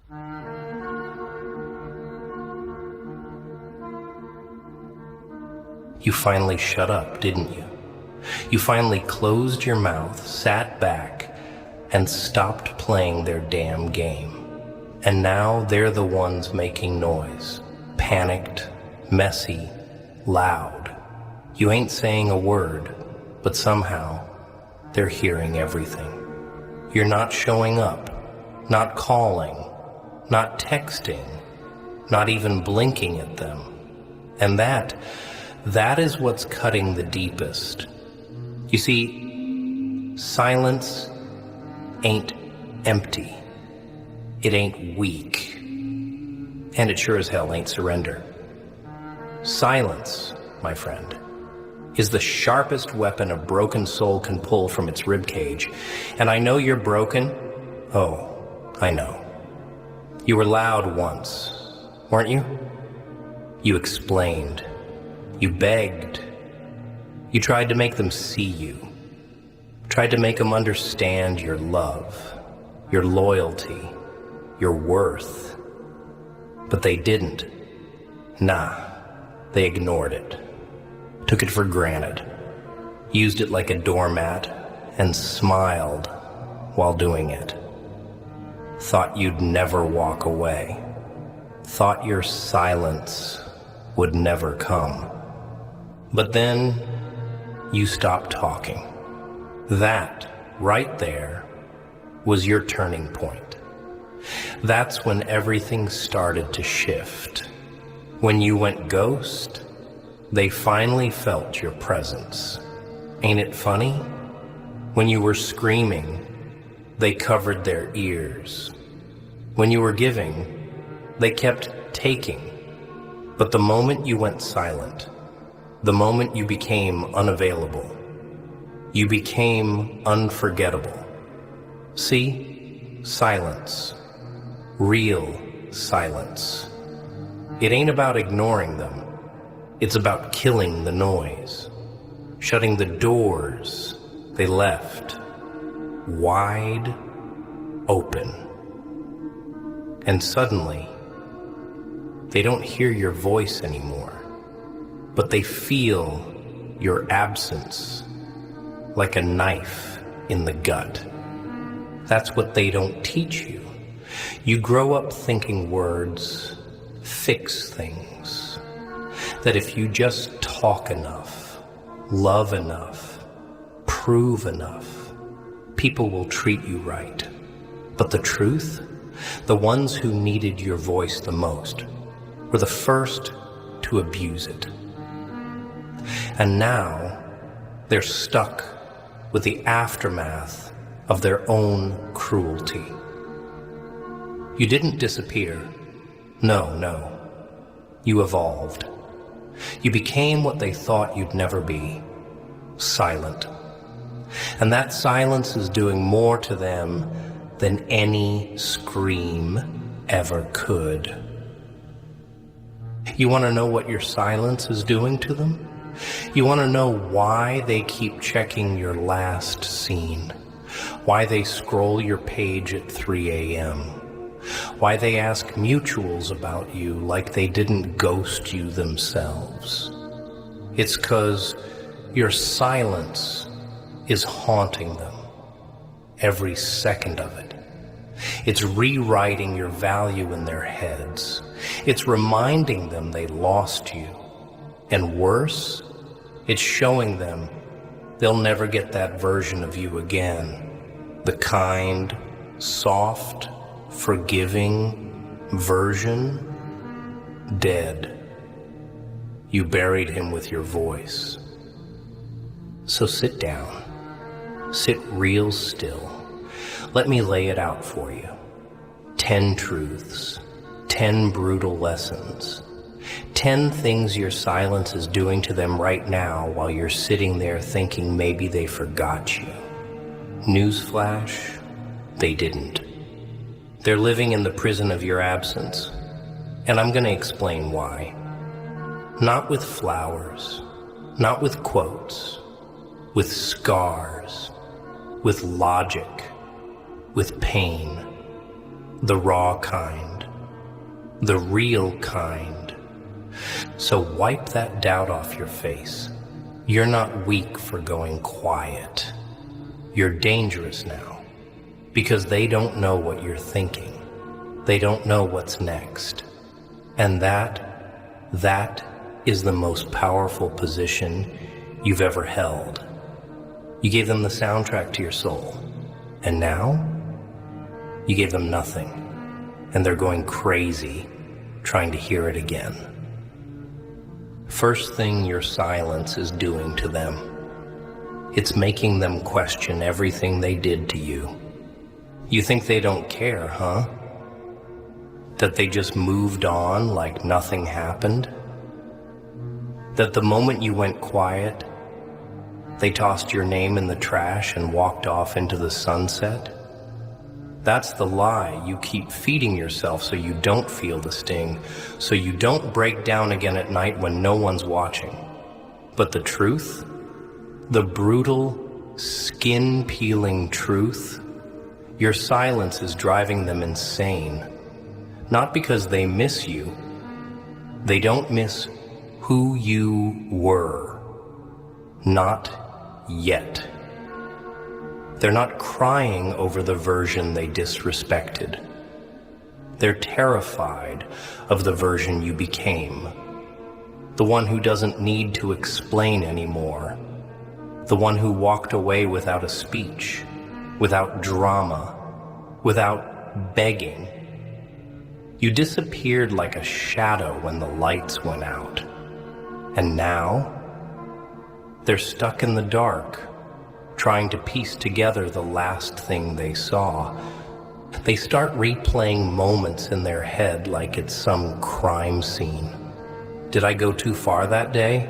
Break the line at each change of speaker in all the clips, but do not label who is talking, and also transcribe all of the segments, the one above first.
You finally shut up, didn't you? You finally closed your mouth, sat back, and stopped playing their damn game. And now they're the ones making noise. Panicked, messy, loud. You ain't saying a word, but somehow they're hearing everything. You're not showing up, not calling, not texting, not even blinking at them. And that is what's cutting the deepest. You see, silence ain't empty. It ain't weak. And it sure as hell ain't surrender. Silence, my friend, is the sharpest weapon a broken soul can pull from its ribcage. And I know you're broken. Oh, I know. You were loud once, weren't you? You explained. You begged. You tried to make them see you. Tried to make them understand your love, your loyalty, your worth. But they didn't. Nah, they ignored it. Took it for granted. Used it like a doormat and smiled while doing it. Thought you'd never walk away. Thought your silence would never come. But then you stopped talking. That, right there, was your turning point. That's when everything started to shift. When you went ghost, they finally felt your presence. Ain't it funny? When you were screaming, they covered their ears. When you were giving, they kept taking. But the moment you went silent, the moment you became unavailable, you became unforgettable. See? Silence. Real silence. It ain't about ignoring them. It's about killing the noise. Shutting the doors they left wide open. And suddenly, they don't hear your voice anymore, but they feel your absence like a knife in the gut. That's what they don't teach you. You grow up thinking words fix things. That if you just talk enough, love enough, prove enough, people will treat you right. But the truth, the ones who needed your voice the most were the first to abuse it. And now they're stuck with the aftermath of their own cruelty. You didn't disappear. No. You evolved. You became what they thought you'd never be. Silent. And that silence is doing more to them than any scream ever could. You want to know what your silence is doing to them? You want to know why they keep checking your last scene? Why they scroll your page at 3 a.m.? Why they ask mutuals about you like they didn't ghost you themselves? It's 'cause your silence is haunting them. Every second of it. It's rewriting your value in their heads. It's reminding them they lost you. And worse, it's showing them they'll never get that version of you again. The kind, soft, forgiving version, dead. You buried him with your voice. So sit down. Sit real still. Let me lay it out for you. 10 truths, 10 brutal lessons, 10 things your silence is doing to them right now while you're sitting there thinking maybe they forgot you. Newsflash, they didn't. They're living in the prison of your absence, and I'm going to explain why. Not with flowers, not with quotes, with scars, with logic, with pain. the raw kind, the real kind. So wipe that doubt off your face. You're not weak for going quiet. You're dangerous now, because they don't know what you're thinking. They don't know what's next. And that is the most powerful position you've ever held. You gave them the soundtrack to your soul. And now, you gave them nothing. And they're going crazy trying to hear it again. First thing your silence is doing to them, it's making them question everything they did to you. You think they don't care, huh? That they just moved on like nothing happened? That the moment you went quiet, they tossed your name in the trash and walked off into the sunset? That's the lie you keep feeding yourself so you don't feel the sting, so you don't break down again at night when no one's watching. But the truth, the brutal, skin-peeling truth, your silence is driving them insane. Not because they miss you. They don't miss who you were. Not yet. They're not crying over the version they disrespected. They're terrified of the version you became. The one who doesn't need to explain anymore. The one who walked away without a speech, without drama, without begging. You disappeared like a shadow when the lights went out. And now, they're stuck in the dark, trying to piece together the last thing they saw. They start replaying moments in their head like it's some crime scene. Did I go too far that day?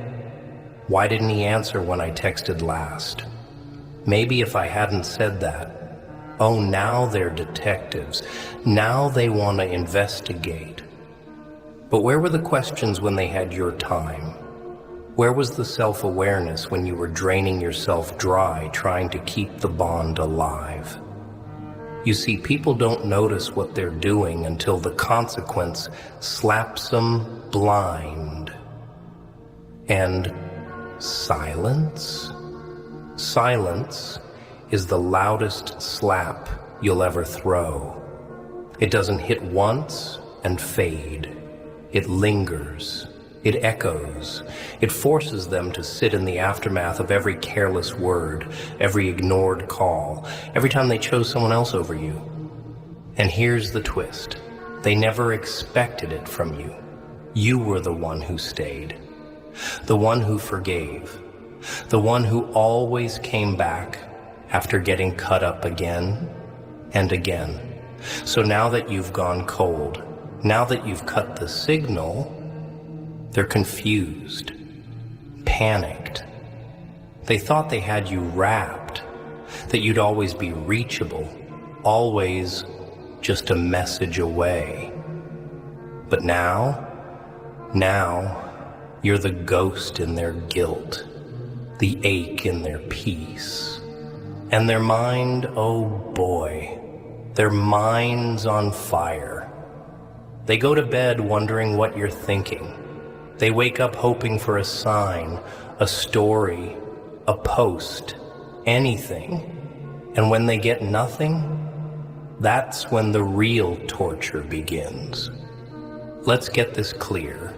Why didn't he answer when I texted last? Maybe if I hadn't said that. Oh, now they're detectives. Now they want to investigate. But where were the questions when they had your time? Where was the self-awareness when you were draining yourself dry trying to keep the bond alive? You see, people don't notice what they're doing until the consequence slaps them blind. And silence? Silence is the loudest slap you'll ever throw. It doesn't hit once and fade. It lingers. It echoes. It forces them to sit in the aftermath of every careless word, every ignored call, every time they chose someone else over you. And here's the twist. They never expected it from you. You were the one who stayed. The one who forgave. The one who always came back after getting cut up again and again. So now that you've gone cold, now that you've cut the signal, they're confused, panicked. They thought they had you wrapped, that you'd always be reachable, always just a message away. But now you're the ghost in their guilt, the ache in their peace. And their mind, oh boy, their mind's on fire. They go to bed wondering what you're thinking. They wake up hoping for a sign, a story, a post, anything. And when they get nothing, that's when the real torture begins. Let's get this clear.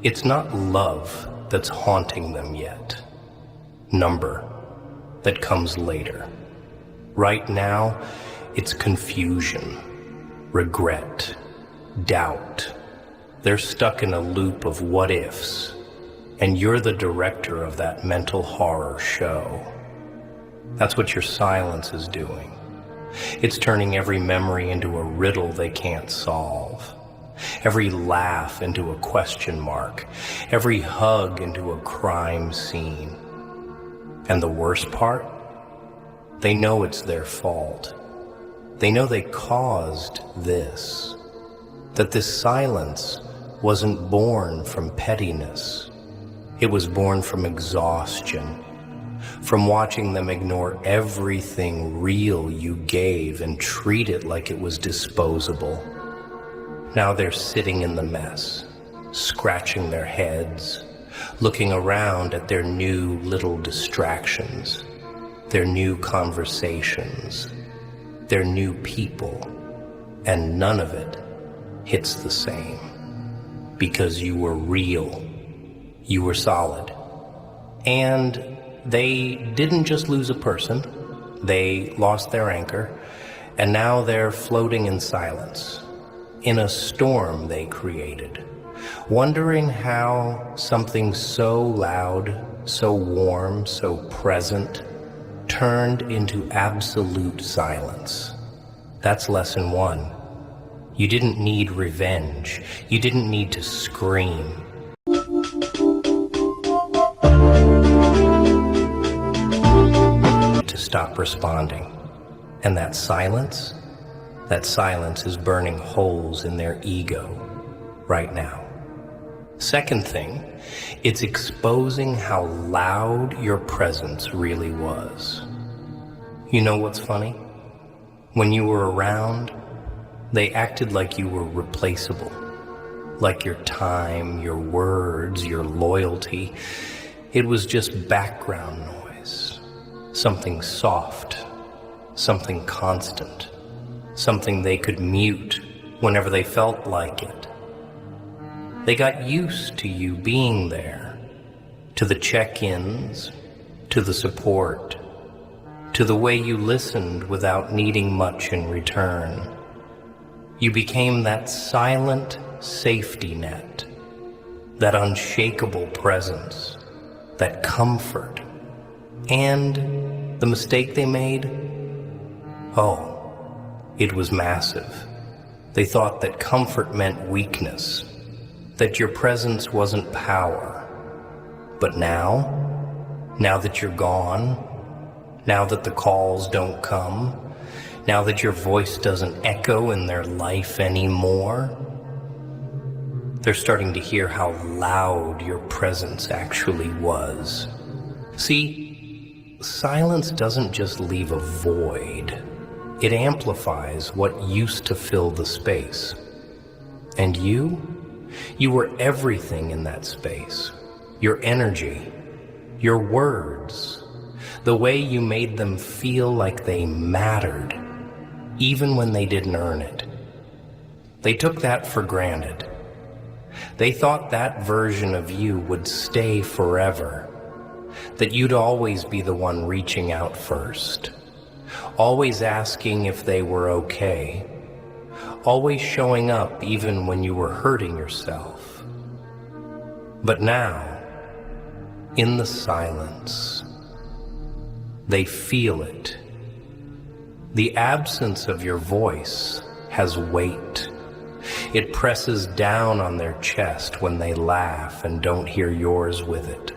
It's not love that's haunting them yet. Number that comes later. Right now, it's confusion, regret, doubt. They're stuck in a loop of what-ifs, and you're the director of that mental horror show. That's what your silence is doing. It's turning every memory into a riddle they can't solve, every laugh into a question mark, every hug into a crime scene. And the worst part? They know it's their fault. They know they caused this, that this silence wasn't born from pettiness. It was born from exhaustion, from watching them ignore everything real you gave and treat it like it was disposable. Now they're sitting in the mess, scratching their heads, looking around at their new little distractions, their new conversations, their new people, and none of it hits the same. Because you were real, you were solid. And they didn't just lose a person, they lost their anchor, and now they're floating in silence, in a storm they created, wondering how something so loud, so warm, so present, turned into absolute silence. That's lesson one. You didn't need revenge. You didn't need to scream. To stop responding. And that silence is burning holes in their ego right now. Second thing, it's exposing how loud your presence really was. You know what's funny? When you were around, they acted like you were replaceable, like your time, your words, your loyalty. It was just background noise, something soft, something constant, something they could mute whenever they felt like it. They got used to you being there, to the check-ins, to the support, to the way you listened without needing much in return. You became that silent safety net, that unshakable presence, that comfort. And the mistake they made? Oh, it was massive. They thought that comfort meant weakness, that your presence wasn't power. But now that you're gone, now that the calls don't come, now that your voice doesn't echo in their life anymore, they're starting to hear how loud your presence actually was. See, silence doesn't just leave a void. It amplifies what used to fill the space. And you were everything in that space. Your energy, your words, the way you made them feel like they mattered, even when they didn't earn it. They took that for granted. They thought that version of you would stay forever, that you'd always be the one reaching out first, always asking if they were okay, always showing up even when you were hurting yourself. But now, in the silence, they feel it. The absence of your voice has weight. It presses down on their chest when they laugh and don't hear yours with it.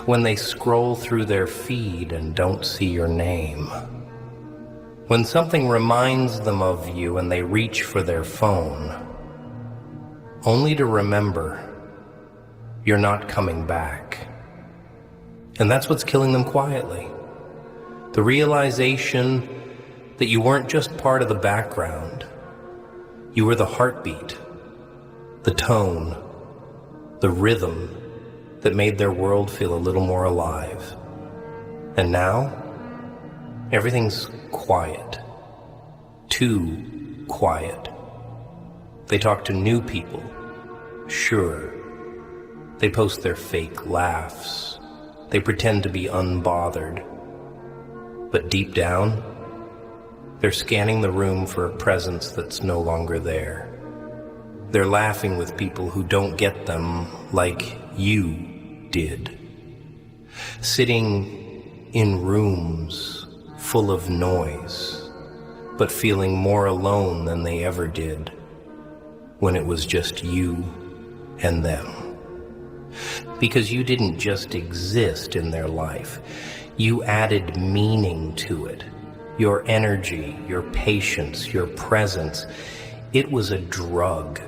When they scroll through their feed and don't see your name. When something reminds them of you and they reach for their phone, only to remember you're not coming back. And that's what's killing them quietly. The realization that you weren't just part of the background. You were the heartbeat, the tone, the rhythm that made their world feel a little more alive. And now, everything's quiet. Too quiet. They talk to new people, sure. They post their fake laughs. They pretend to be unbothered. But deep down, they're scanning the room for a presence that's no longer there. They're laughing with people who don't get them like you did. Sitting in rooms full of noise, but feeling more alone than they ever did when it was just you and them. Because you didn't just exist in their life, you added meaning to it. Your energy, your patience, your presence, it was a drug.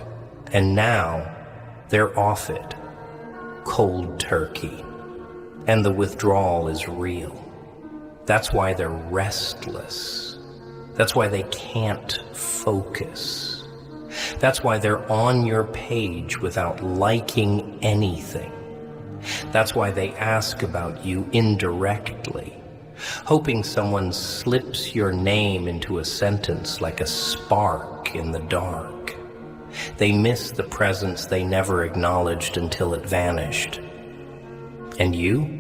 And now they're off it, cold turkey. and the withdrawal is real. That's why they're restless. That's why they can't focus. That's why they're on your page without liking anything. That's why they ask about you indirectly, hoping someone slips your name into a sentence like a spark in the dark. They miss the presence they never acknowledged until it vanished. And you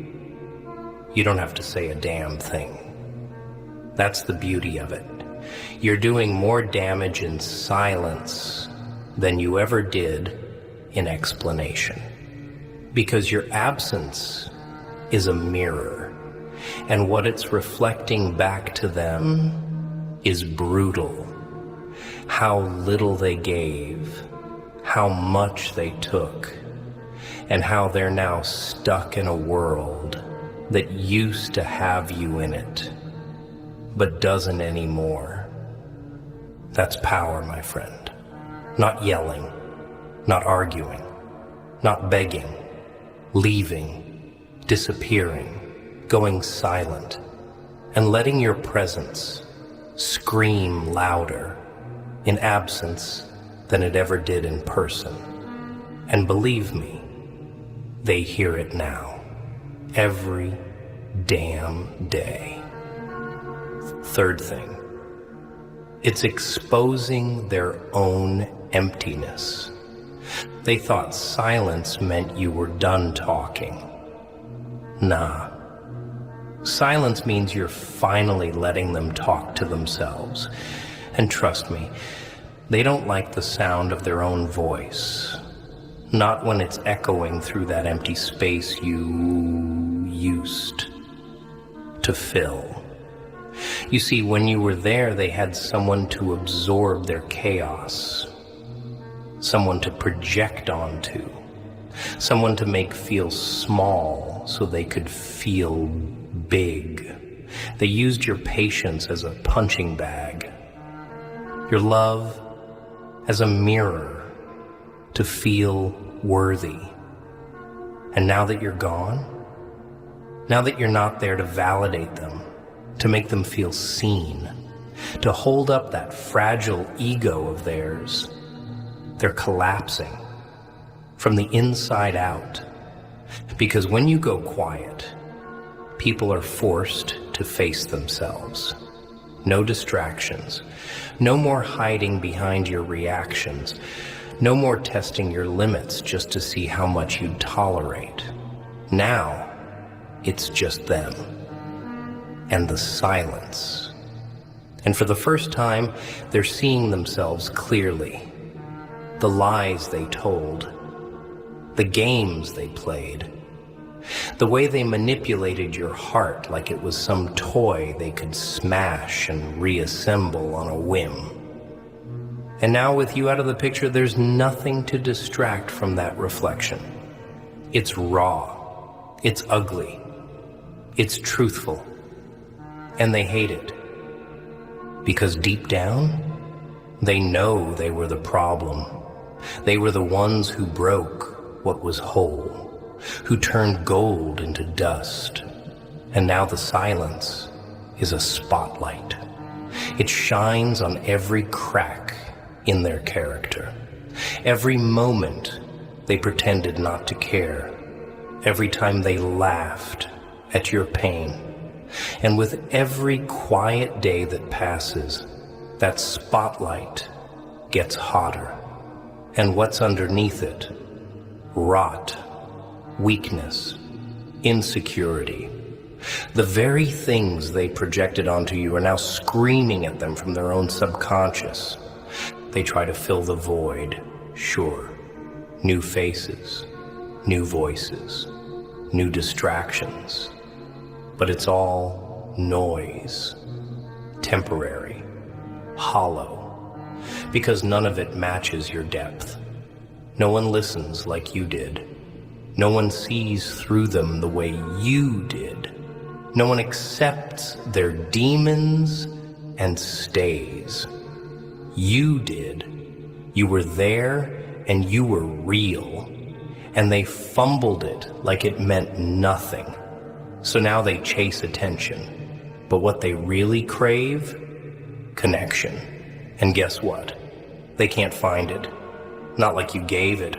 don't have to say a damn thing. That's the beauty of it. You're doing more damage in silence than you ever did in explanation. Because your absence is a mirror, and what it's reflecting back to them is brutal. How little they gave, how much they took, and how they're now stuck in a world that used to have you in it, but doesn't anymore. That's power, my friend. Not yelling, not arguing, not begging, leaving, disappearing, going silent, and letting your presence scream louder in absence than it ever did in person. And believe me, they hear it now, every damn day. Third thing, it's exposing their own emptiness. They thought silence meant you were done talking. Nah. Silence means you're finally letting them talk to themselves. And trust me, they don't like the sound of their own voice. Not when it's echoing through that empty space you used to fill. You see, when you were there, they had someone to absorb their chaos, someone to project onto, someone to make feel small so they could feel big. They used your patience as a punching bag, your love as a mirror to feel worthy. And now that you're gone, now that you're not there to validate them, to make them feel seen, to hold up that fragile ego of theirs, they're collapsing from the inside out. Because when you go quiet, people are forced to face themselves. No distractions, no more hiding behind your reactions, no more testing your limits just to see how much you'd tolerate. Now, it's just them and the silence. And for the first time, they're seeing themselves clearly. The lies they told, the games they played, the way they manipulated your heart like it was some toy they could smash and reassemble on a whim. And now with you out of the picture, there's nothing to distract from that reflection. It's raw, it's ugly, it's truthful, and they hate it. Because deep down, they know they were the problem. They were the ones who broke what was whole, who turned gold into dust. And now the silence is a spotlight. It shines on every crack in their character. Every moment they pretended not to care. Every time they laughed at your pain. And with every quiet day that passes, that spotlight gets hotter. And what's underneath it? Rot, weakness, insecurity. The very things they projected onto you are now screaming at them from their own subconscious. They try to fill the void, sure. New faces, new voices, new distractions. But it's all noise, temporary, hollow, because none of it matches your depth. No one listens like you did. No one sees through them the way you did. No one accepts their demons and stays. You did. You were there and you were real. And they fumbled it like it meant nothing. So now they chase attention. But what they really crave? Connection. And guess what? They can't find it. Not like you gave it.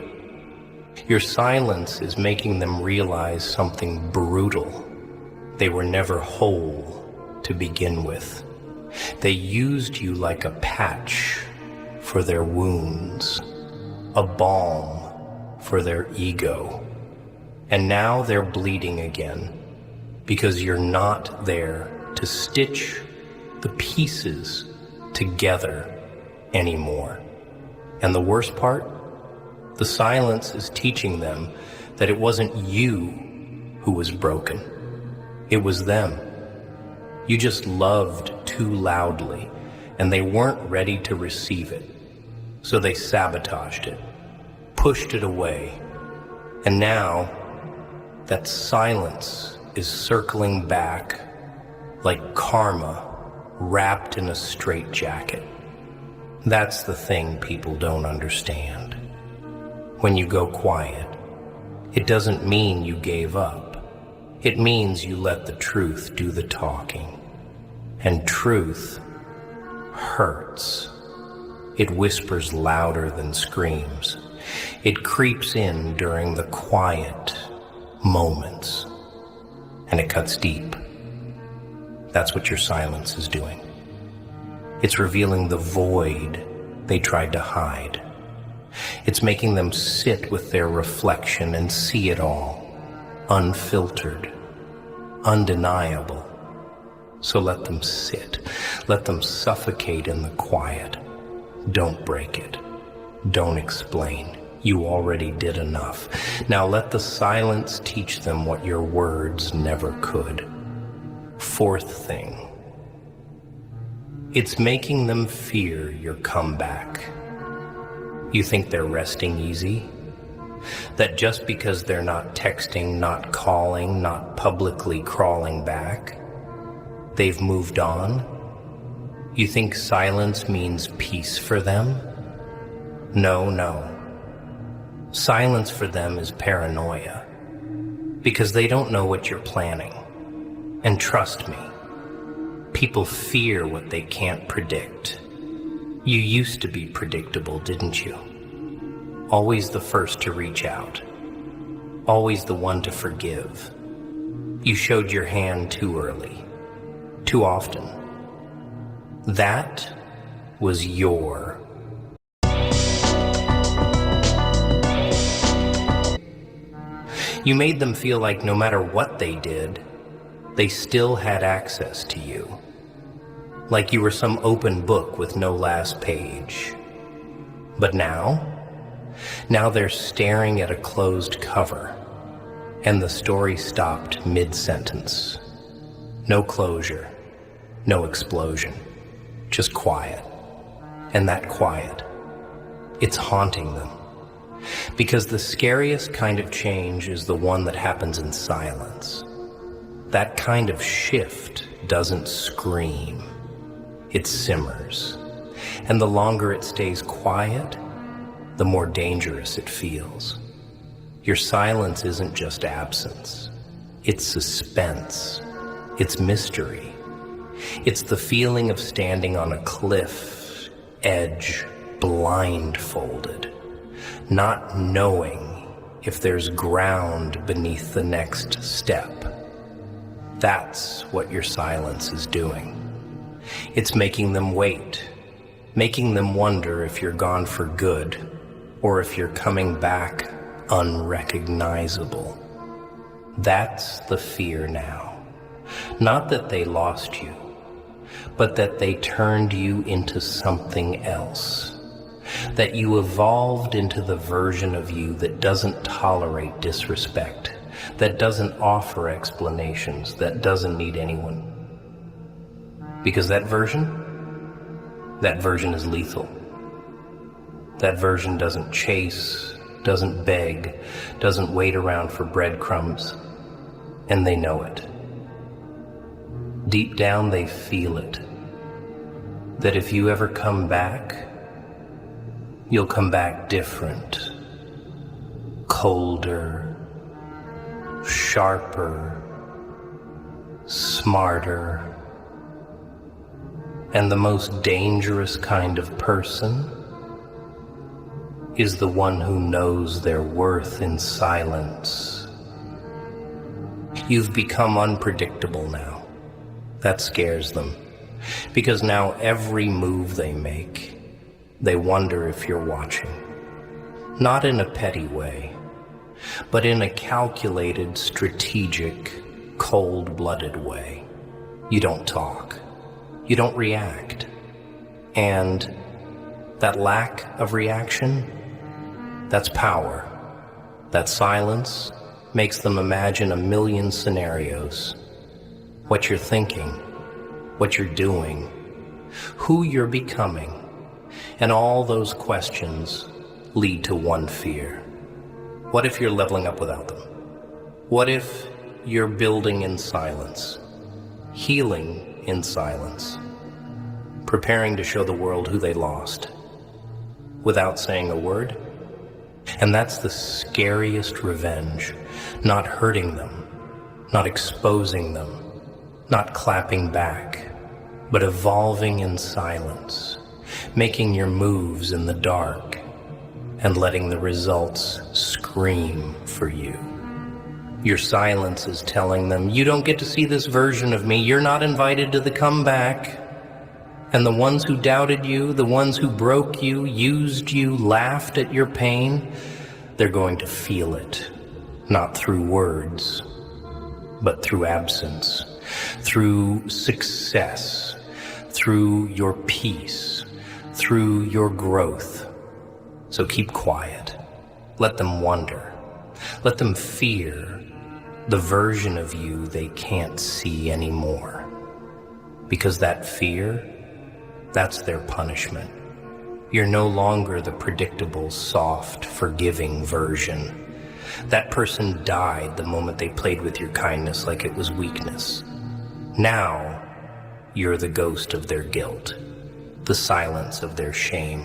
Your silence is making them realize something brutal. They were never whole to begin with. They used you like a patch for their wounds, a balm for their ego. And now they're bleeding again because you're not there to stitch the pieces together anymore. And the worst part? The silence is teaching them that it wasn't you who was broken. It was them. You just loved too loudly, and they weren't ready to receive it. So they sabotaged it, pushed it away. And now, that silence is circling back like karma wrapped in a straitjacket. That's the thing people don't understand. When you go quiet, it doesn't mean you gave up. It means you let the truth do the talking. And truth hurts. It whispers louder than screams. It creeps in during the quiet moments. And it cuts deep. That's what your silence is doing. It's revealing the void they tried to hide. It's making them sit with their reflection and see it all, unfiltered, undeniable. So let them sit. Let them suffocate in the quiet. Don't break it. Don't explain. You already did enough. Now let the silence teach them what your words never could. Fourth thing. It's making them fear your comeback. You think they're resting easy? That just because they're not texting, not calling, not publicly crawling back, they've moved on? You think silence means peace for them? No, no. Silence for them is paranoia, because they don't know what you're planning. And trust me, people fear what they can't predict. You used to be predictable, didn't you? Always the first to reach out. Always the one to forgive. You showed your hand too early. Too often. That was your. You made them feel like no matter what they did, they still had access to you. Like you were some open book with no last page. But now they're staring at a closed cover, and the story stopped mid-sentence. No closure, no explosion, just quiet. And that quiet, it's haunting them. Because the scariest kind of change is the one that happens in silence. That kind of shift doesn't scream. It simmers. And the longer it stays quiet, the more dangerous it feels. Your silence isn't just absence. It's suspense. It's mystery. It's the feeling of standing on a cliff edge, blindfolded, not knowing if there's ground beneath the next step. That's what your silence is doing. It's making them wait, making them wonder if you're gone for good or if you're coming back unrecognizable. That's the fear now. Not that they lost you, but that they turned you into something else. That you evolved into the version of you that doesn't tolerate disrespect, that doesn't offer explanations, that doesn't need anyone. Because that version is lethal. That version doesn't chase, doesn't beg, doesn't wait around for breadcrumbs, and they know it. Deep down they feel it, that if you ever come back, you'll come back different, colder, sharper, smarter, and the most dangerous kind of person is the one who knows their worth in silence. You've become unpredictable now. That scares them, because now every move they make, they wonder if you're watching. Not in a petty way, but in a calculated, strategic, cold-blooded way. You don't talk. You don't react. And that lack of reaction, that's power. That silence makes them imagine a million scenarios. What you're thinking, what you're doing, who you're becoming, and all those questions lead to one fear. What if you're leveling up without them? What if you're building in silence, healing in silence, preparing to show the world who they lost, without saying a word? And that's the scariest revenge, not hurting them, not exposing them, not clapping back, but evolving in silence, making your moves in the dark, and letting the results scream for you. Your silence is telling them, you don't get to see this version of me, you're not invited to the comeback. And the ones who doubted you, the ones who broke you, used you, laughed at your pain, they're going to feel it, not through words, but through absence, through success, through your peace, through your growth. So keep quiet. Let them wonder. Let them fear the version of you they can't see anymore. Because that fear, that's their punishment. You're no longer the predictable, soft, forgiving version. That person died the moment they played with your kindness like it was weakness. Now, you're the ghost of their guilt, the silence of their shame.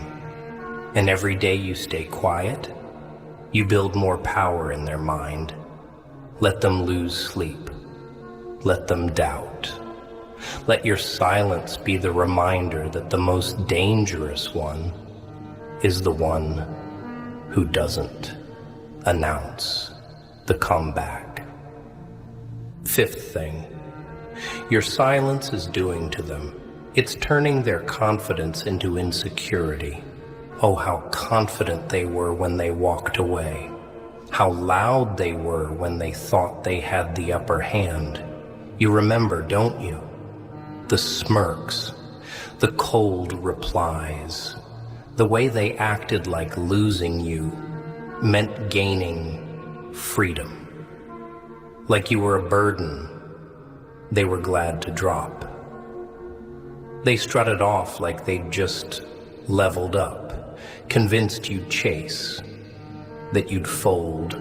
And every day you stay quiet, you build more power in their mind. Let them lose sleep. Let them doubt. Let your silence be the reminder that the most dangerous one is the one who doesn't announce the comeback. Fifth thing, your silence is doing to them. It's turning their confidence into insecurity. Oh, how confident they were when they walked away. How loud they were when they thought they had the upper hand. You remember, don't you? The smirks, the cold replies, the way they acted like losing you meant gaining freedom. Like you were a burden they were glad to drop. They strutted off like they'd just leveled up, convinced you'd chase, that you'd fold,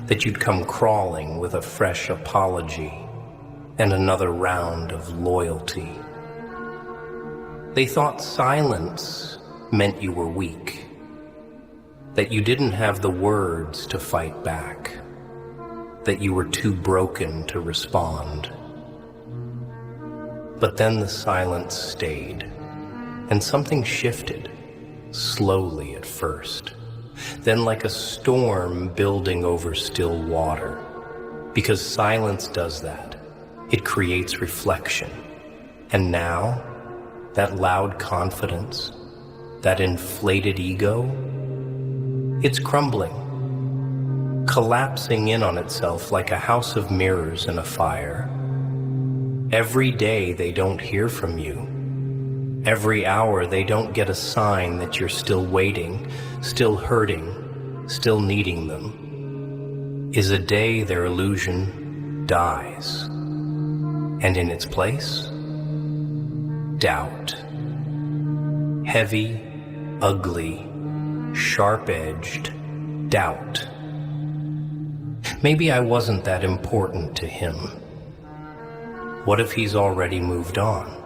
that you'd come crawling with a fresh apology and another round of loyalty. They thought silence meant you were weak, that you didn't have the words to fight back, that you were too broken to respond. But then the silence stayed, and something shifted, slowly at first, then like a storm building over still water. Because silence does that. It creates reflection. And now, that loud confidence, that inflated ego, it's crumbling, collapsing in on itself like a house of mirrors in a fire. Every day they don't hear from you. Every hour they don't get a sign that you're still waiting, still hurting, still needing them, is a day their illusion dies. And in its place, doubt. Heavy, ugly, sharp-edged doubt. Maybe I wasn't that important to him. What if he's already moved on?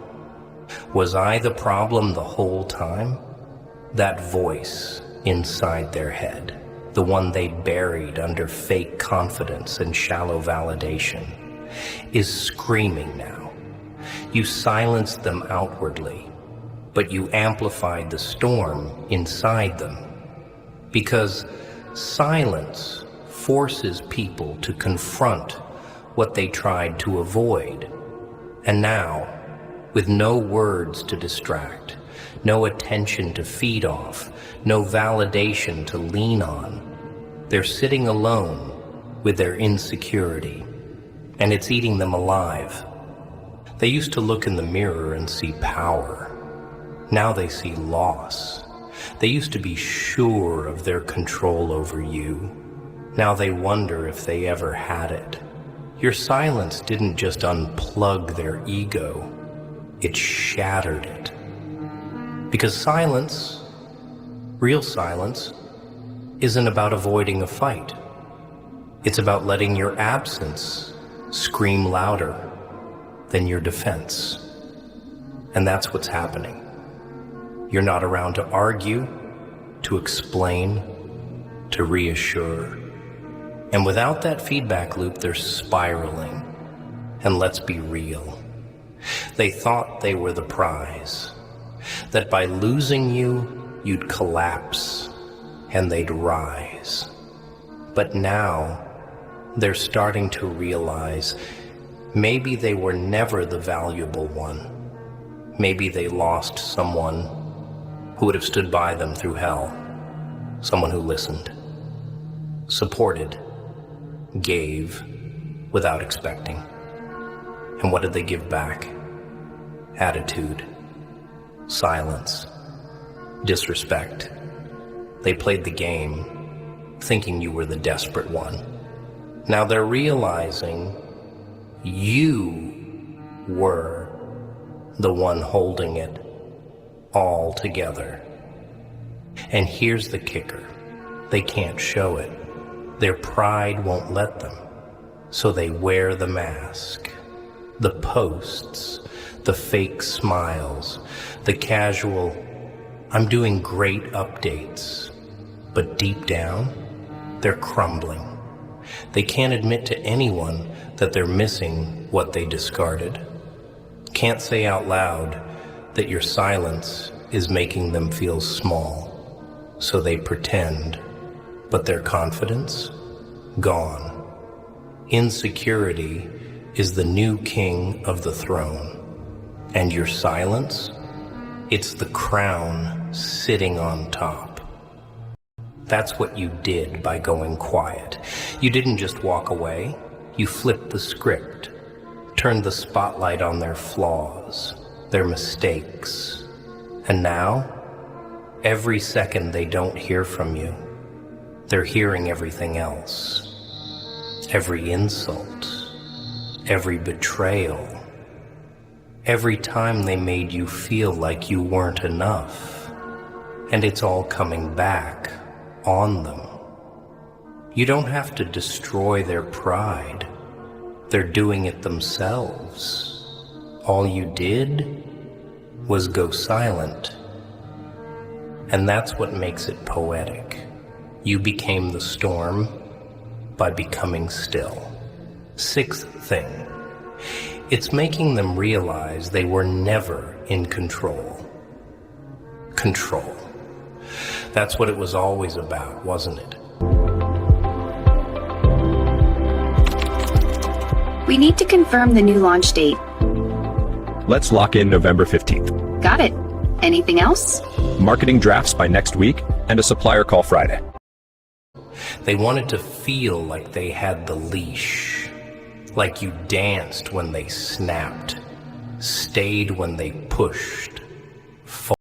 Was I the problem the whole time? That voice inside their head, the one they buried under fake confidence and shallow validation. is screaming now. You silenced them outwardly, but you amplified the storm inside them. Because silence forces people to confront what they tried to avoid. And now, with no words to distract, no attention to feed off, no validation to lean on, they're sitting alone with their insecurity, and it's eating them alive. They used to look in the mirror and see power. Now they see loss. They used to be sure of their control over you. Now they wonder if they ever had it. Your silence didn't just unplug their ego, it shattered it. Because silence, real silence, isn't about avoiding a fight. It's about letting your absence scream louder than your defense. And that's what's happening. You're not around to argue, to explain, to reassure. And without that feedback loop, they're spiraling. And let's be real. They thought they were the prize, that by losing you, you'd collapse and they'd rise. But now, they're starting to realize maybe they were never the valuable one. Maybe they lost someone who would have stood by them through hell. Someone who listened, supported, gave without expecting. And what did they give back? Attitude, silence, disrespect. They played the game, thinking you were the desperate one. Now they're realizing you were the one holding it all together. And here's the kicker. They can't show it. Their pride won't let them. So they wear the mask, the posts, the fake smiles, the casual, I'm doing great updates. But deep down, they're crumbling. They can't admit to anyone that they're missing what they discarded. Can't say out loud that your silence is making them feel small. So they pretend, but their confidence, gone. Insecurity is the new king of the throne. And your silence, it's the crown sitting on top. That's what you did by going quiet. You didn't just walk away. You flipped the script, turned the spotlight on their flaws, their mistakes. And now, every second they don't hear from you, they're hearing everything else. Every insult, every betrayal, every time they made you feel like you weren't enough. And it's all coming back on them. You don't have to destroy their pride. They're doing it themselves. All you did was go silent. And that's what makes it poetic. You became the storm by becoming still. Sixth thing, it's making them realize they were never in control. Control. That's what it was always about, wasn't it?
We need to confirm the new launch date.
Let's lock in November 15th.
Got it. Anything else?
Marketing drafts by next week and a supplier call Friday.
They wanted to feel like they had the leash, like you danced when they snapped, stayed when they pushed,